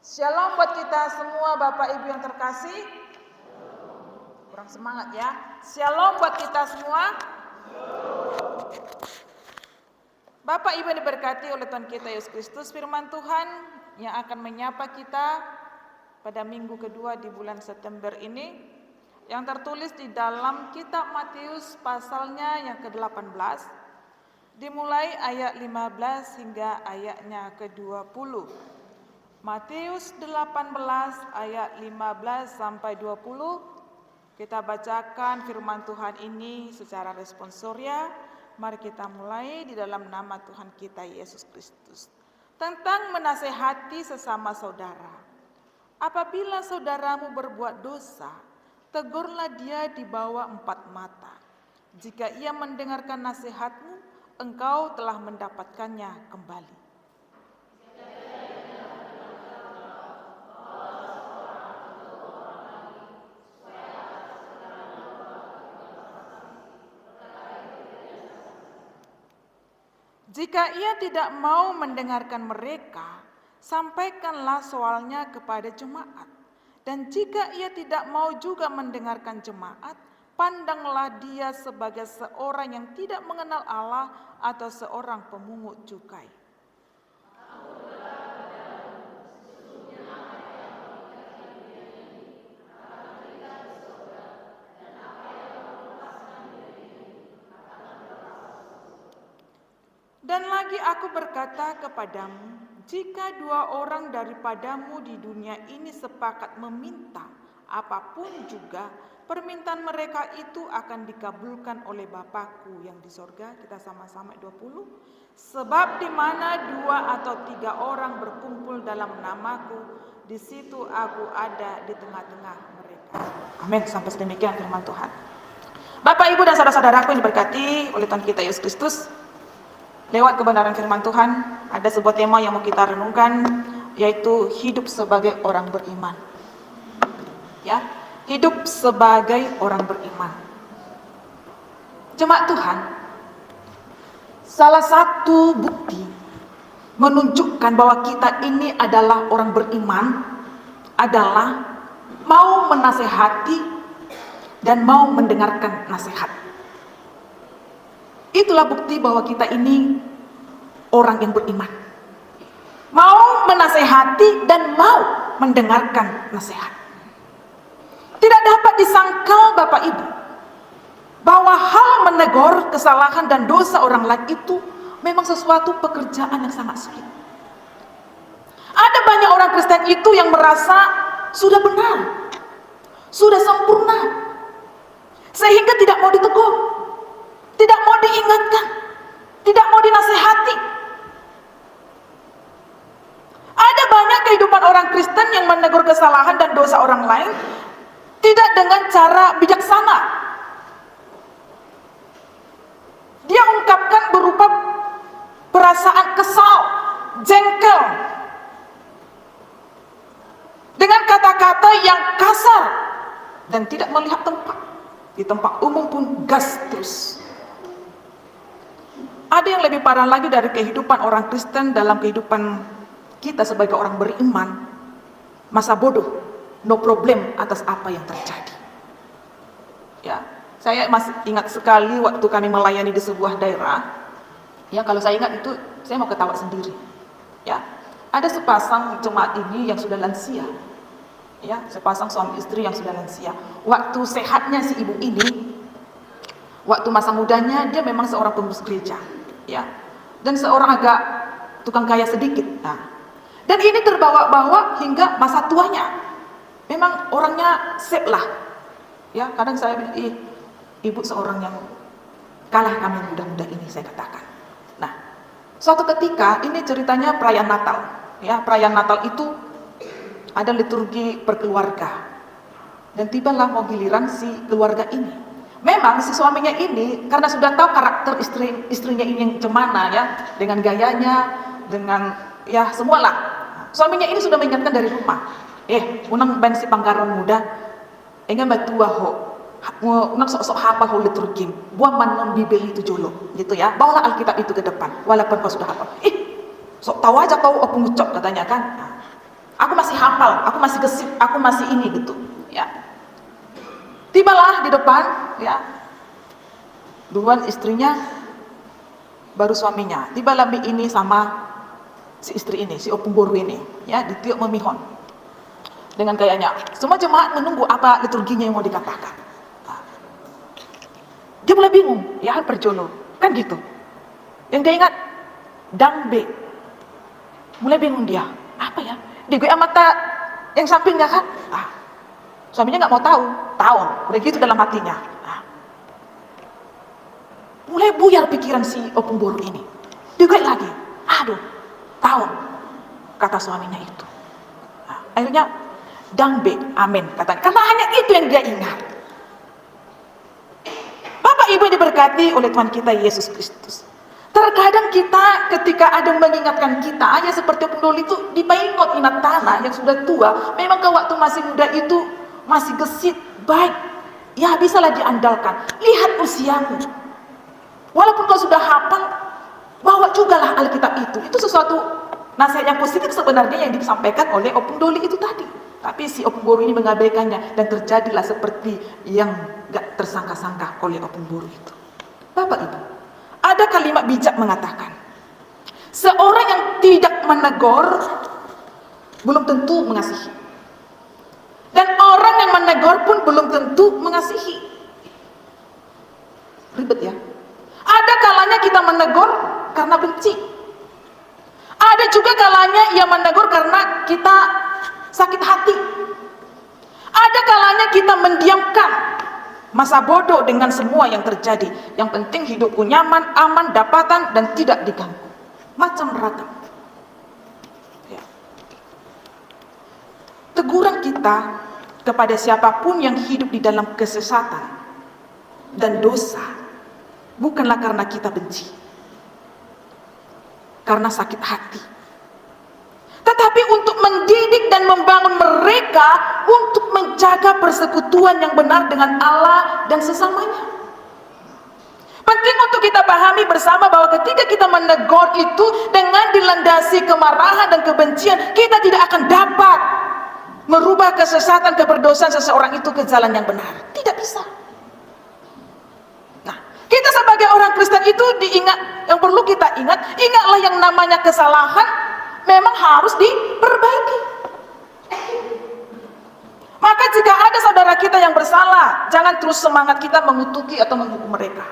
Shalom buat kita semua Bapak Ibu yang terkasih. Kurang semangat ya. Shalom buat kita semua. Bapak Ibu yang diberkati oleh Tuhan kita Yesus Kristus, firman Tuhan yang akan menyapa kita pada minggu kedua di bulan September ini, yang tertulis di dalam kitab Matius pasalnya yang ke-18, dimulai ayat 15 hingga ayatnya ke-20. Matius 18 ayat 15 sampai 20. Kita bacakan firman Tuhan ini secara responsoria. Mari kita mulai di dalam nama Tuhan kita Yesus Kristus. Tentang menasehati sesama saudara. Apabila saudaramu berbuat dosa, tegurlah dia di bawah 4 mata. Jika ia mendengarkan nasihatmu, engkau telah mendapatkannya kembali. Jika ia tidak mau mendengarkan mereka, sampaikanlah soalnya kepada jemaat. Dan jika ia tidak mau juga mendengarkan jemaat, pandanglah dia sebagai seorang yang tidak mengenal Allah atau seorang pemungut cukai. Dan lagi aku berkata kepadamu, jika 2 orang daripadamu di dunia ini sepakat meminta apapun juga, permintaan mereka itu akan dikabulkan oleh Bapakku yang di sorga. Kita sama-sama 20. Sebab di mana 2 atau 3 orang berkumpul dalam namaku, di situ aku ada di tengah-tengah mereka. Amin. Sampai sedemikian firman Tuhan. Bapak, Ibu, dan saudara-saudaraku yang diberkati oleh Tuhan kita Yesus Kristus. Lewat kebenaran firman Tuhan, ada sebuah tema yang mau kita renungkan, yaitu hidup sebagai orang beriman. Ya, hidup sebagai orang beriman. Jemaat Tuhan, salah satu bukti menunjukkan bahwa kita ini adalah orang beriman adalah mau menasehati dan mau mendengarkan nasihat. Itulah bukti bahwa kita ini orang yang beriman. Mau menasehati dan mau mendengarkan nasihat. Tidak dapat disangkal Bapak Ibu bahwa hal menegur kesalahan dan dosa orang lain itu memang sesuatu pekerjaan yang sangat sulit. Ada banyak orang Kristen itu yang merasa sudah benar, sudah sempurna, sehingga tidak mau ditegur, tidak mau diingatkan, tidak mau dinasehati. Ada banyak kehidupan orang Kristen yang menegur kesalahan dan dosa orang lain tidak dengan cara bijaksana. Dia ungkapkan berupa perasaan kesal, jengkel, dengan kata-kata yang kasar dan tidak melihat tempat. Di tempat umum pun gas terus. Ada yang lebih parah lagi dari kehidupan orang Kristen dalam kehidupan kita sebagai orang beriman. Masa bodoh, no problem atas apa yang terjadi. Ya, saya masih ingat sekali waktu kami melayani di sebuah daerah. Ya, kalau saya ingat itu saya mau ketawa sendiri. Ya, ada sepasang jemaat ini yang sudah lansia. Ya, sepasang suami istri yang sudah lansia. Waktu sehatnya si ibu ini, waktu masa mudanya dia memang seorang pengurus gereja, ya, dan seorang agak tukang kaya sedikit. Nah, dan ini terbawa-bawa hingga masa tuanya. Memang orangnya sip lah, ya. Kadang saya bilang, ibu seorang yang kalah kami yang muda-muda ini, saya katakan. Nah, suatu ketika ini ceritanya perayaan Natal, ya. Perayaan Natal itu ada liturgi berkeluarga, dan tibalah mau giliran si keluarga ini. Memang si suaminya ini karena sudah tahu karakter istrinya ini yang cemana, ya, dengan gayanya, dengan ya semualah. Suaminya ini sudah mengingatkan dari rumah. Unang ban si pangkaron muda, enggak batua ho, unang sok-sok hafal ho liturgi, buang manon bibeli itu jolo, gitu ya. Bawalah Alkitab itu ke depan, walaupun kau sudah hafal. Sok tahu aja kau pengucap katanya kan. Aku masih hafal, aku masih gesit, aku masih ini gitu, ya. Tibalah di depan, ya. Duluan istrinya, baru suaminya. Tibalah ini sama si istri ini, si opung boru ini, ya, ditiup memihon. Dengan kayaknya, semua jemaat menunggu apa liturginya yang mau dikatakan. Nah, dia mulai bingung, ya perjono, kan gitu. Yang dia ingat, dangbe. Mulai bingung dia, apa ya? Di gue mata yang sampingnya kan, suaminya nggak mau tahu, udah gitu dalam hatinya. Mulai buyar pikiran si opung boru ini. Digue lagi, aduh, tahu, kata suaminya itu. Akhirnya, dangbe, amin, katanya. Karena hanya itu yang dia ingat. Bapak Ibu diberkati oleh Tuhan kita Yesus Kristus. Terkadang kita ketika ada mengingatkan kita, ya seperti opung boru itu dipaingot ingat tanah yang sudah tua. Memang ke waktu masih muda itu masih gesit, baik. Ya bisalah diandalkan. Lihat usiamu. Walaupun kau sudah hafal, bawa jugalah Alkitab itu. Itu sesuatu nasihat yang positif sebenarnya yang disampaikan oleh opung doli itu tadi. Tapi si opung boru ini mengabaikannya dan terjadilah seperti yang gak tersangka-sangka oleh opung boru itu. Bapak Ibu, ada kalimat bijak mengatakan, seorang yang tidak menegur belum tentu mengasihi. Dan orang yang menegur pun belum tentu mengasihi. Ribet ya. Ada kalanya kita menegur karena benci. Ada juga kalanya ia menegur karena kita sakit hati. Ada kalanya kita mendiamkan masa bodoh dengan semua yang terjadi. Yang penting hidupku nyaman, aman, dapatan, dan tidak diganggu. Macam ragam. Ya. Teguran kita kepada siapapun yang hidup di dalam kesesatan dan dosa bukanlah karena kita benci, karena sakit hati, tetapi untuk mendidik dan membangun mereka untuk menjaga persekutuan yang benar dengan Allah dan sesamanya. Penting untuk kita pahami bersama bahwa ketika kita menegur itu dengan dilandasi kemarahan dan kebencian, kita tidak akan dapat merubah kesesatan, keberdosaan seseorang itu ke jalan yang benar. Tidak bisa. Nah, kita sebagai orang Kristen itu diingat, yang perlu kita ingat, ingatlah yang namanya kesalahan memang harus diperbaiki. Maka jika ada saudara kita yang bersalah, jangan terus semangat kita mengutuki atau menghukum mereka.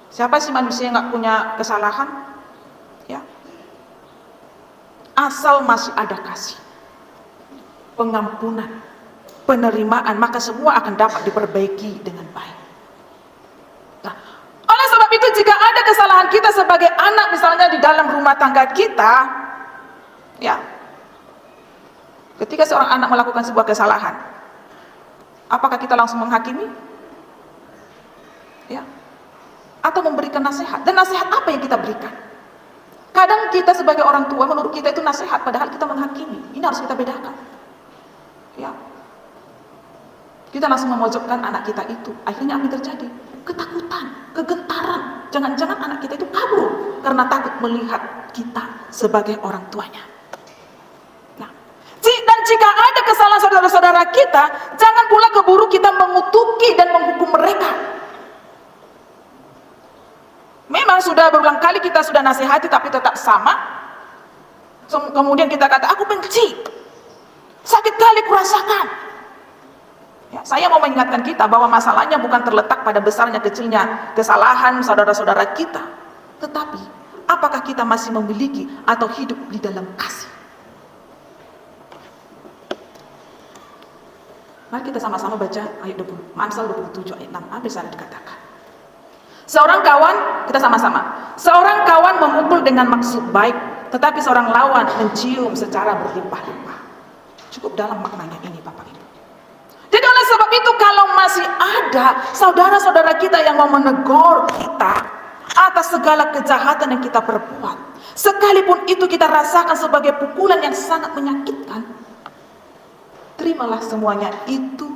Siapa sih manusia yang gak punya kesalahan? Ya. Asal masih ada kasih, pengampunan, penerimaan, maka semua akan dapat diperbaiki dengan baik. Nah, oleh sebab itu jika ada kesalahan kita sebagai anak misalnya di dalam rumah tangga kita, ya, ketika seorang anak melakukan sebuah kesalahan, apakah kita langsung menghakimi? Ya, atau memberikan nasihat? Dan nasihat apa yang kita berikan? Kadang kita sebagai orang tua, menurut kita itu nasihat, padahal kita menghakimi. Ini harus kita bedakan. Ya, kita langsung memojokkan anak kita itu. Akhirnya apa yang terjadi? Ketakutan, kegentaran. Jangan-jangan anak kita itu kabur karena takut melihat kita sebagai orang tuanya. Nah, dan jika ada kesalahan saudara-saudara kita, jangan pula keburu kita mengutuki dan menghukum mereka. Memang sudah berulang kali kita sudah nasihati tapi tetap sama. Kemudian kita kata, aku benci, sakit kali kurasakan. Ya, saya mau mengingatkan kita bahwa masalahnya bukan terletak pada besarnya kecilnya kesalahan saudara-saudara kita, tetapi apakah kita masih memiliki atau hidup di dalam kasih. Mari kita sama-sama baca ayat 20, Amsal 27 ayat 6. Apa yang dikatakan? Seorang kawan, kita sama-sama. Seorang kawan memukul dengan maksud baik, tetapi seorang lawan mencium secara berlimpah-limpah. Cukup dalam maknanya ini, Bapak Ibu. Jadi oleh sebab itu kalau masih ada saudara-saudara kita yang mau menegur kita atas segala kejahatan yang kita perbuat, sekalipun itu kita rasakan sebagai pukulan yang sangat menyakitkan, terimalah semuanya itu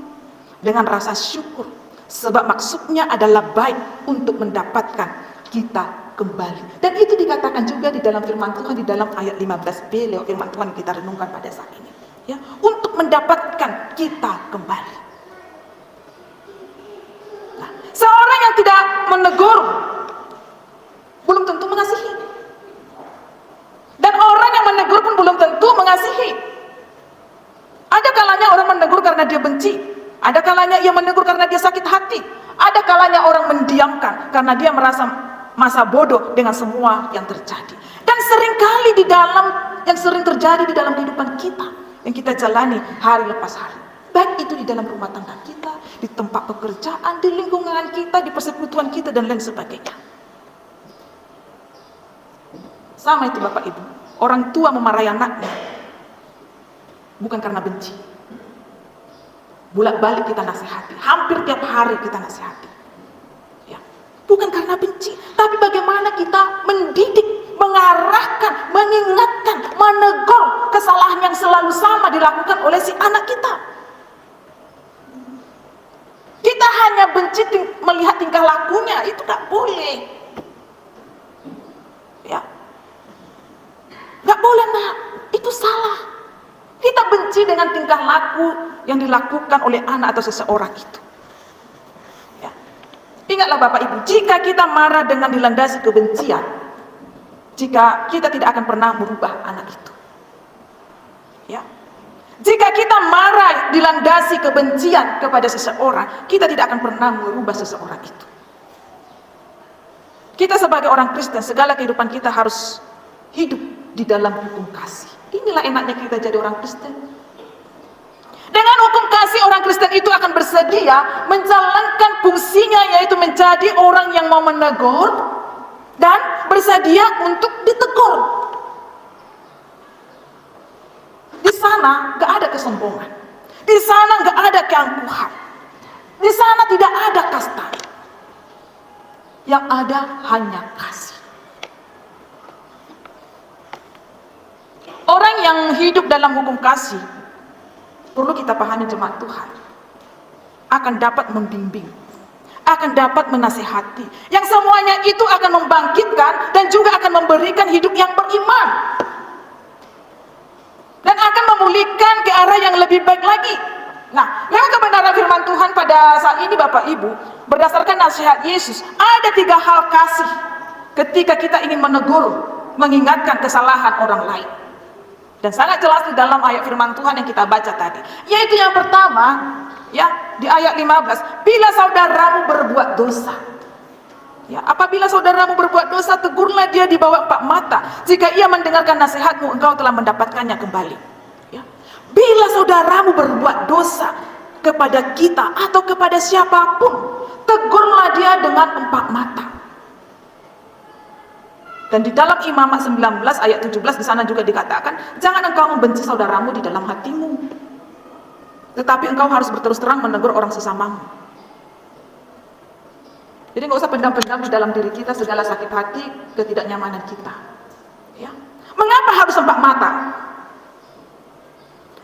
dengan rasa syukur, sebab maksudnya adalah baik untuk mendapatkan kita kembali. Dan itu dikatakan juga di dalam firman Tuhan di dalam ayat 15b lewat firman Tuhan yang kita renungkan pada saat ini. Ya, untuk mendapatkan kita kembali. Nah, seorang yang tidak menegur belum tentu mengasihi. Dan orang yang menegur pun belum tentu mengasihi. Ada kalanya orang menegur karena dia benci. Ada kalanya ia menegur karena dia sakit hati. Ada kalanya orang mendiamkan karena dia merasa masa bodoh dengan semua yang terjadi. Dan seringkali di dalam yang sering terjadi di dalam kehidupan kita yang kita jalani hari lepas hari. Baik itu di dalam rumah tangga kita, di tempat pekerjaan, di lingkungan kita, di persekutuan kita dan lain sebagainya. Sama itu Bapak Ibu, orang tua memarahi anaknya bukan karena benci. Bolak-balik kita nasihati, hampir tiap hari kita nasihati. Ya, bukan karena benci, tapi bagaimana kita mendidik, mengarahkan, mengingatkan, menegur kesalahan yang selalu sama dilakukan oleh si anak kita. Kita hanya benci melihat tingkah lakunya, itu gak boleh. Ya, gak boleh nak, itu salah. Kita benci dengan tingkah laku yang dilakukan oleh anak atau seseorang itu. Ya. Ingatlah Bapak Ibu, jika kita marah dengan dilandasi kebencian, jika kita tidak akan pernah merubah anak itu. Ya. Jika kita marah dilandasi kebencian kepada seseorang, kita tidak akan pernah merubah seseorang itu. Kita sebagai orang Kristen, segala kehidupan kita harus hidup di dalam hukum kasih. Inilah enaknya kita jadi orang Kristen. Dengan hukum kasih, orang Kristen itu akan bersedia menjalankan fungsinya, yaitu menjadi orang yang mau menegur dan bersedia untuk ditegur. Di sana gak ada kesombongan, di sana gak ada keangkuhan, di sana tidak ada kasta. Yang ada hanya kasih. Orang yang hidup dalam hukum kasih, perlu kita pahami jemaat Tuhan, akan dapat membimbing, akan dapat menasihati, yang semuanya itu akan membangkitkan dan juga akan memberikan hidup yang beriman dan akan memulihkan ke arah yang lebih baik lagi. Nah, lewat kebenaran firman Tuhan pada saat ini Bapak Ibu, berdasarkan nasihat Yesus, ada 3 hal kasih ketika kita ingin menegur, mengingatkan kesalahan orang lain. Dan sangat jelas di dalam ayat firman Tuhan yang kita baca tadi, yaitu yang pertama, ya, di ayat 15, bila saudaramu berbuat dosa. Ya, apabila saudaramu berbuat dosa, tegurlah dia di bawah 4 mata. Jika ia mendengarkan nasihatmu, engkau telah mendapatkannya kembali. Ya. Bila saudaramu berbuat dosa kepada kita atau kepada siapapun, tegurlah dia dengan 4 mata. Dan di dalam Imamat 19 ayat 17 di sana juga dikatakan, jangan engkau membenci saudaramu di dalam hatimu, tetapi engkau harus berterus terang menegur orang sesamamu. Jadi nggak usah pendam-pendam di dalam diri kita segala sakit hati, ketidaknyamanan kita. Ya. Mengapa harus 4 mata?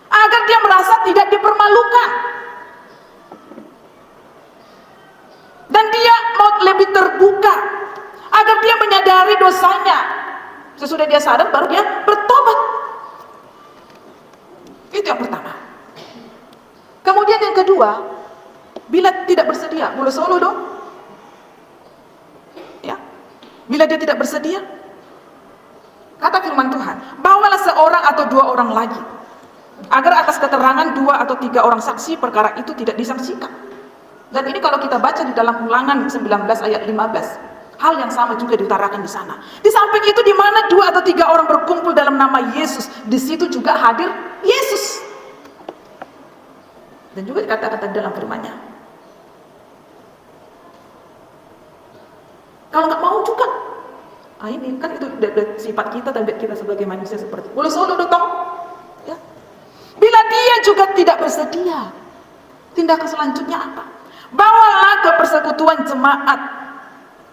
Agar dia merasa tidak dipermalukan. Dan dia mau lebih terbuka, agar dia menyadari dosanya. Sesudah dia sadar, baru dia bertobat. Itu yang pertama. Kemudian yang kedua, bila tidak bersedia, boleh solo dong. Ya, bila dia tidak bersedia, kata firman Tuhan, bawalah seorang atau 2 orang lagi, agar atas keterangan 2 atau 3 orang saksi perkara itu tidak disangsikan. Dan ini kalau kita baca di dalam Ulangan 19 ayat 15. Hal yang sama juga diutarakan di sana. Di samping itu, di mana 2 atau 3 orang berkumpul dalam nama Yesus, di situ juga hadir Yesus. Dan juga dikatakan dalam firman-Nya, kalau nggak mau juga, ini kan itu sifat kita, tabiat kita sebagai manusia seperti itu. Boleh solo dong. Ya. Bila dia juga tidak bersedia, tindakan selanjutnya apa? Bawalah ke persekutuan jemaat.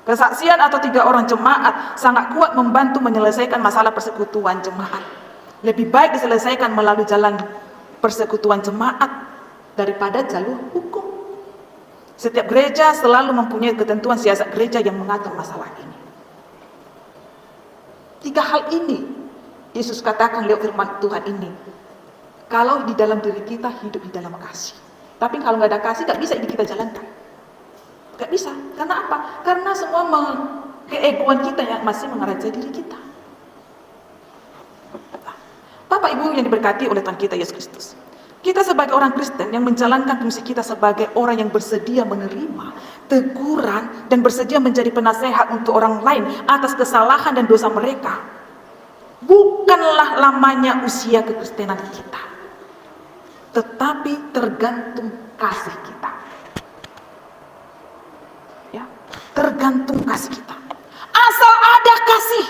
Kesaksian atau 3 orang jemaat sangat kuat membantu menyelesaikan masalah persekutuan jemaat. Lebih baik diselesaikan melalui jalan persekutuan jemaat daripada jalur hukum. Setiap gereja selalu mempunyai ketentuan siasat gereja yang mengatur masalah ini. Tiga hal ini Yesus katakan lewat firman Tuhan ini. Kalau di dalam diri kita hidup di dalam kasih. Tapi kalau nggak ada kasih, nggak bisa ini kita jalankan. Nggak bisa. Karena apa? Karena semua keegoan kita yang masih mengerajai diri kita. Bapak Ibu yang diberkati oleh Tuhan kita Yesus Kristus. Kita sebagai orang Kristen yang menjalankan fungsi kita sebagai orang yang bersedia menerima teguran dan bersedia menjadi penasehat untuk orang lain atas kesalahan dan dosa mereka. Bukanlah lamanya usia kekristenan kita, tetapi tergantung kasih kita. Ya, tergantung kasih kita. Asal ada kasih,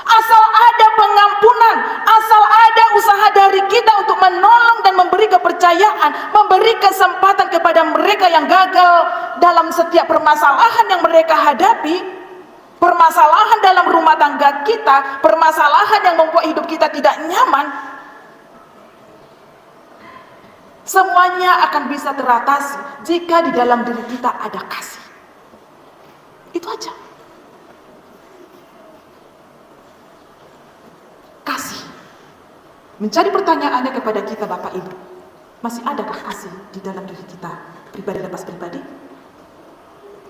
asal ada pengampunan, asal ada usaha dari kita untuk menolong dan memberi kepercayaan, memberi kesempatan kepada mereka yang gagal dalam setiap permasalahan yang mereka hadapi, permasalahan dalam rumah tangga kita, permasalahan yang membuat hidup kita tidak nyaman, semuanya akan bisa teratasi jika di dalam diri kita ada kasih. Itu aja. Kasih. Menjadi pertanyaannya kepada kita Bapak Ibu, masih adakah kasih di dalam diri kita pribadi lepas pribadi?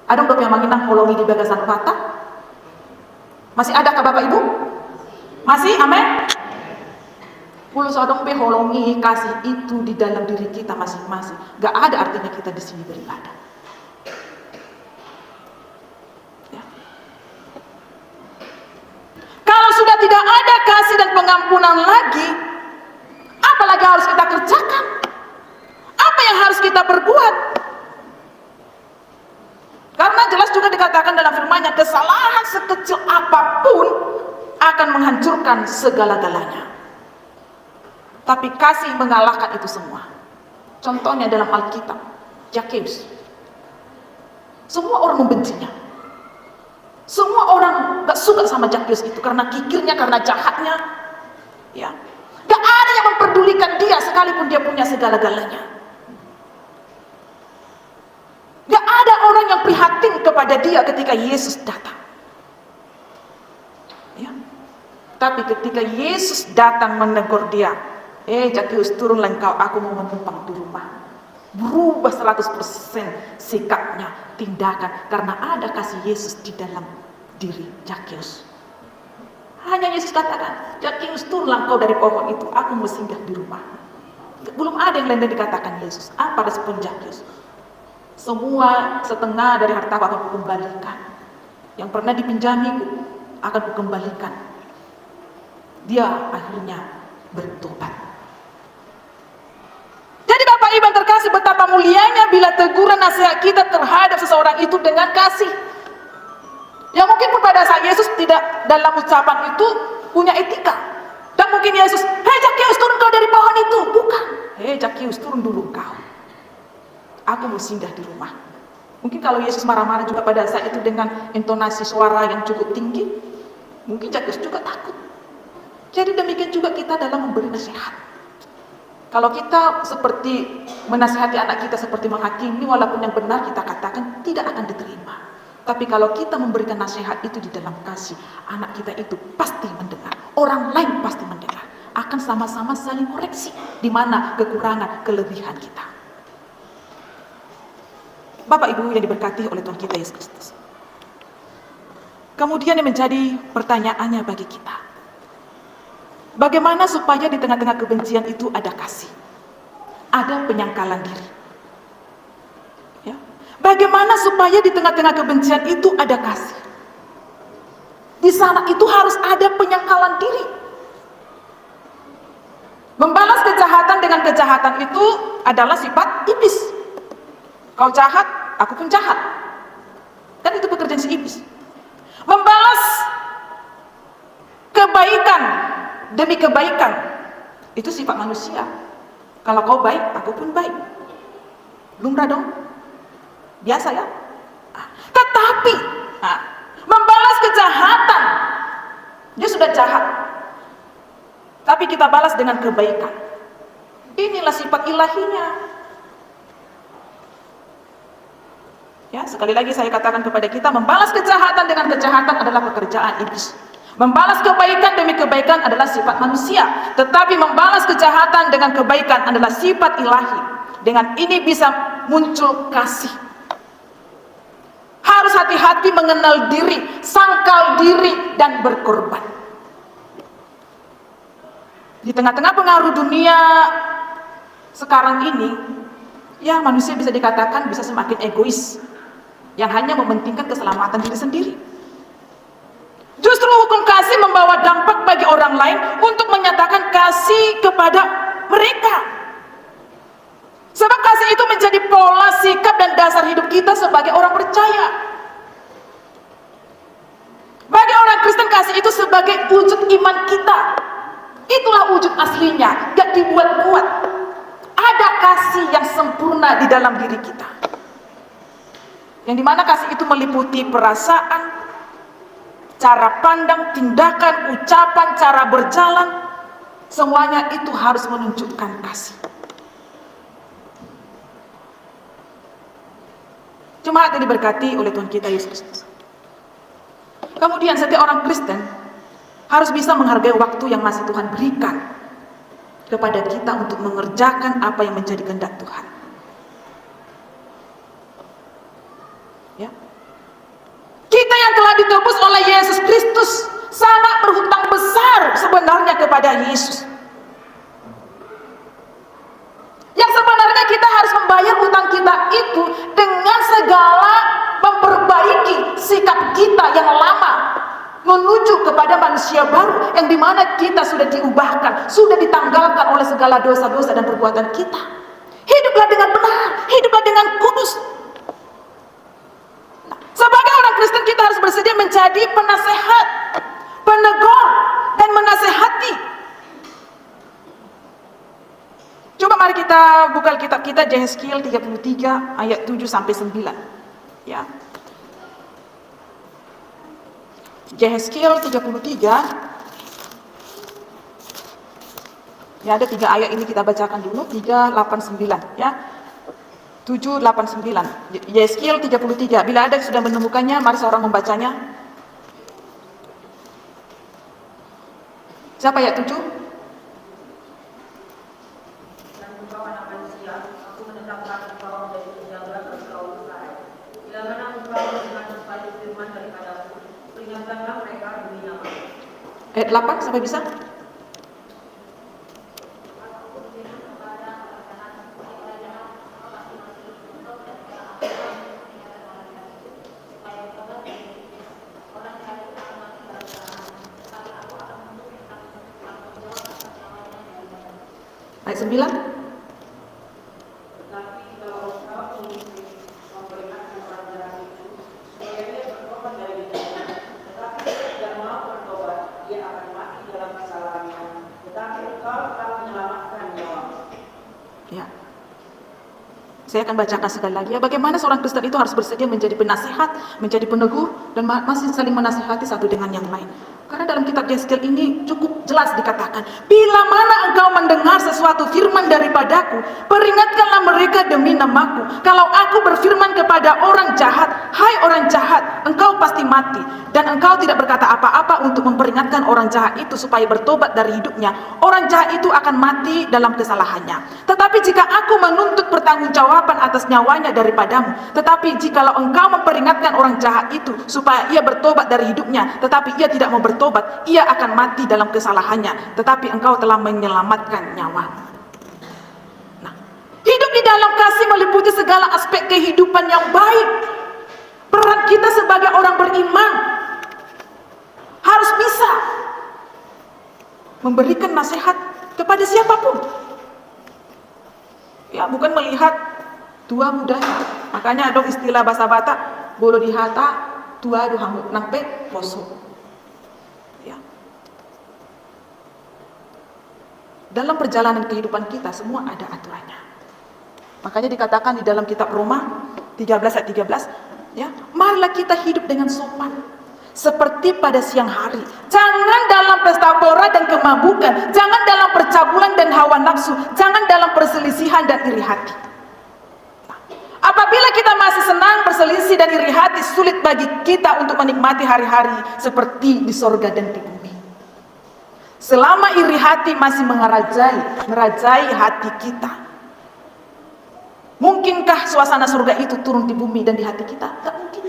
Ada yang manginang holongi di bagasan mata? Masih adakah Bapak Ibu? Masih? Amin? Puluh sodong holongi kasih itu di dalam diri kita masing-masing. Gak ada artinya kita di sini beribadah. Ya. Kalau sudah tidak ada kasih dan pengampunan lagi, apalagi harus kita kerjakan? Apa yang harus kita perbuat? Karena jelas juga dikatakan dalam firman-Nya, kesalahan sekecil apapun akan menghancurkan segala-galanya. Tapi kasih mengalahkan itu semua. Contohnya dalam Alkitab, Zakheus. Semua orang membencinya. Semua orang gak suka sama Zakheus itu karena kikirnya, karena jahatnya. Ya. Gak ada yang memperdulikan dia sekalipun dia punya segala-galanya. Gak ada orang yang prihatin kepada dia ketika Yesus datang. Ya. Tapi ketika Yesus datang menegur dia, Zakheus, turunlah engkau, aku mau menumpang di rumah. Berubah 100% sikapnya, tindakan, karena ada kasih Yesus di dalam diri Zakheus. Hanya Yesus katakan, Zakheus, turunlah engkau dari pohon itu, aku mau singgah di rumah. Belum ada yang lain dikatakan Yesus. Apa respon Zakheus? Semua setengah dari harta akan kukembalikan. Yang pernah dipinjamiku akan kukembalikan. Dia akhirnya bertobat. Jadi Bapak Ibu yang terkasih, betapa mulianya bila teguran nasihat kita terhadap seseorang itu dengan kasih. Yang mungkin pun pada saat Yesus tidak dalam ucapan itu punya etika. Dan mungkin Yesus, hei Zakheus, turun kau dari pohon itu. Bukan, hei Zakheus, turun dulu kau. Aku mau singgah di rumah. Mungkin kalau Yesus marah-marah juga pada saat itu dengan intonasi suara yang cukup tinggi, mungkin Zakheus juga takut. Jadi demikian juga kita dalam memberi nasihat. Kalau kita seperti menasihati anak kita seperti menghakimi, walaupun yang benar kita katakan tidak akan diterima. Tapi kalau kita memberikan nasihat itu di dalam kasih, anak kita itu pasti mendengar. Orang lain pasti mendengar. Akan sama-sama saling koreksi di mana kekurangan, kelebihan kita. Bapak Ibu yang diberkati oleh Tuhan kita Yesus Kristus. Kemudian yang menjadi pertanyaannya bagi kita, bagaimana supaya di tengah-tengah kebencian itu ada kasih, ada penyangkalan diri? Ya. Bagaimana supaya di tengah-tengah kebencian itu ada kasih? Di sana itu harus ada penyangkalan diri. Membalas kejahatan dengan kejahatan itu adalah sifat iblis. Kau jahat, aku pun jahat. Kan itu pekerjaan si iblis. Membalas kebaikan demi kebaikan, itu sifat manusia. Kalau kau baik, aku pun baik. Lumrah dong. Biasa ya. Tetapi membalas kejahatan, dia sudah jahat, tapi kita balas dengan kebaikan. Inilah sifat ilahinya. Ya, sekali lagi saya katakan kepada kita, membalas kejahatan dengan kejahatan adalah pekerjaan iblis. Membalas kebaikan demi kebaikan adalah sifat manusia, tetapi membalas kejahatan dengan kebaikan adalah sifat ilahi. Dengan ini bisa muncul kasih. Harus hati-hati mengenal diri, sangkal diri, dan berkorban. Di tengah-tengah pengaruh dunia sekarang ini, ya manusia bisa dikatakan bisa semakin egois, yang hanya mementingkan keselamatan diri sendiri. Justru hukum kasih membawa dampak bagi orang lain untuk menyatakan kasih kepada mereka. Sebab kasih itu menjadi pola sikap dan dasar hidup kita sebagai orang percaya. Bagi orang Kristen, kasih itu sebagai wujud iman kita. Itulah wujud aslinya, gak dibuat-buat. Ada kasih yang sempurna di dalam diri kita, yang dimana kasih itu meliputi perasaan, cara pandang, tindakan, ucapan, cara berjalan. Semuanya itu harus menunjukkan kasih. Jemaat yang diberkati oleh Tuhan kita Yesus Kristus. Kemudian setiap orang Kristen harus bisa menghargai waktu yang masih Tuhan berikan kepada kita untuk mengerjakan apa yang menjadi kehendak Tuhan. Ya. Kita yang telah ditebus oleh Yesus Kristus sangat berhutang besar sebenarnya kepada Yesus. Yang sebenarnya kita harus membayar hutang kita itu dengan segala memperbaiki sikap kita yang lama menuju kepada manusia baru, yang dimana kita sudah diubahkan, sudah ditanggalkan oleh segala dosa-dosa dan perbuatan kita. Hiduplah dengan benar, hiduplah dengan kudus. Sebagai orang Kristen kita harus bersedia menjadi penasehat, penegur, dan menasehati. Coba mari kita buka kitab kita, Yehezkiel 33 ayat 7 sampai 9. Ya. Yehezkiel 33. Ya, ada 3 ayat ini kita bacakan dulu, 389 ya. 789. Yehezkiel 33. Bila ada yang sudah menemukannya, mari seorang membacanya. Siapa ayat 7? Ayat 8 sampai bisa? Ayat 9. Saya akan bacakan sekali lagi ya, bagaimana seorang Kristen itu harus bersedia menjadi penasihat, menjadi peneguh, dan masih saling menasihati satu dengan yang lain. Karena dalam kitab Yehezkiel ini cukup jelas dikatakan, bila mana engkau mendengar sesuatu firman daripadaku, peringatkanlah mereka demi namaku. Kalau aku berfirman kepada orang jahat, hai orang jahat, engkau pasti mati, dan engkau tidak berkata apa-apa untuk memperingatkan orang jahat itu supaya bertobat dari hidupnya, orang jahat itu akan mati dalam kesalahannya. Tetapi jika aku menuntut pertanggungjawaban atas nyawanya daripadamu, tetapi jikalau engkau memperingatkan orang jahat itu supaya ia bertobat dari hidupnya, tetapi ia tidak mau bertobat, ia akan mati dalam kesalahannya, tetapi engkau telah menyelamatkan nyawamu. Nah, hidup di dalam kasih meliputi segala aspek kehidupan yang baik. Peran kita sebagai orang beriman harus bisa memberikan nasihat kepada siapapun. Ya, bukan melihat tua muda. Makanya ada istilah bahasa Batak, bolo dihata, tua duhangut nampe poso. Ya. Dalam perjalanan kehidupan kita semua ada aturannya. Makanya dikatakan di dalam kitab Roma 13 ayat 13, ya, marilah kita hidup dengan sopan seperti pada siang hari. Jangan dalam pesta pora dan kemabukan, jangan dalam percabulan dan hawa nafsu, jangan dalam perselisihan dan iri hati. Apabila kita masih senang berselisih dan iri hati, sulit bagi kita untuk menikmati hari-hari seperti di sorga dan di bumi. Selama iri hati masih merajai hati kita, mungkinkah suasana surga itu turun di bumi dan di hati kita? Tidak mungkin.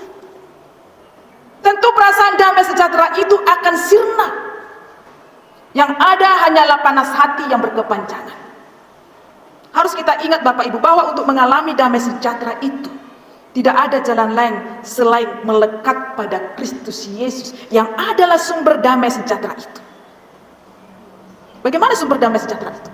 Tentu perasaan damai sejahtera itu akan sirna. Yang ada hanyalah panas hati yang berkepanjangan. Harus kita ingat Bapak Ibu bahwa untuk mengalami damai sejahtera itu tidak ada jalan lain selain melekat pada Kristus Yesus yang adalah sumber damai sejahtera itu. Bagaimana sumber damai sejahtera itu?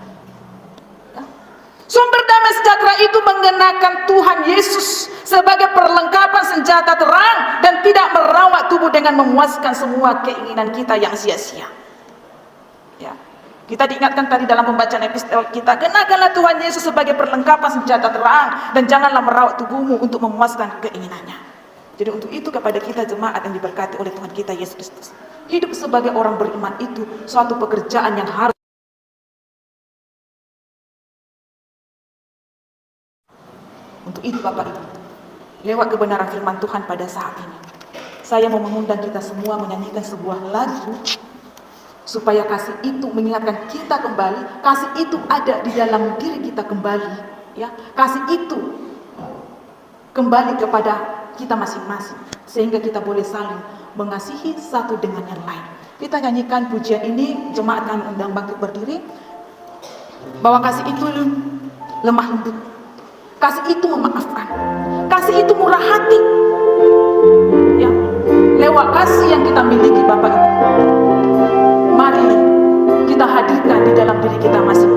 Sumber damai sejahtera itu mengenakan Tuhan Yesus sebagai perlengkapan senjata terang dan tidak merawat tubuh dengan memuaskan semua keinginan kita yang sia-sia. Ya. Kita diingatkan tadi dalam pembacaan epistol kita, kenakanlah Tuhan Yesus sebagai perlengkapan senjata terang dan janganlah merawat tubuhmu untuk memuaskan keinginannya. Jadi untuk itu kepada kita jemaat yang diberkati oleh Tuhan kita Yesus Kristus, hidup sebagai orang beriman itu suatu pekerjaan yang harus. Untuk itu Bapak Ibu, lewat kebenaran firman Tuhan pada saat ini, saya mau mengundang kita semua menyanyikan sebuah lagu supaya kasih itu mengingatkan kita kembali, kasih itu ada di dalam diri kita kembali, ya. Kasih itu kembali kepada kita masing-masing sehingga kita boleh saling mengasihi satu dengan yang lain. Kita nyanyikan pujian ini, jemaat kami undang bangkit berdiri, bahwa kasih itu lemah lembut, kasih itu memaafkan, kasih itu murah hati, ya. Lewat kasih yang kita miliki Bapak Ibu, mari kita hadirkan di dalam diri kita masing-masing.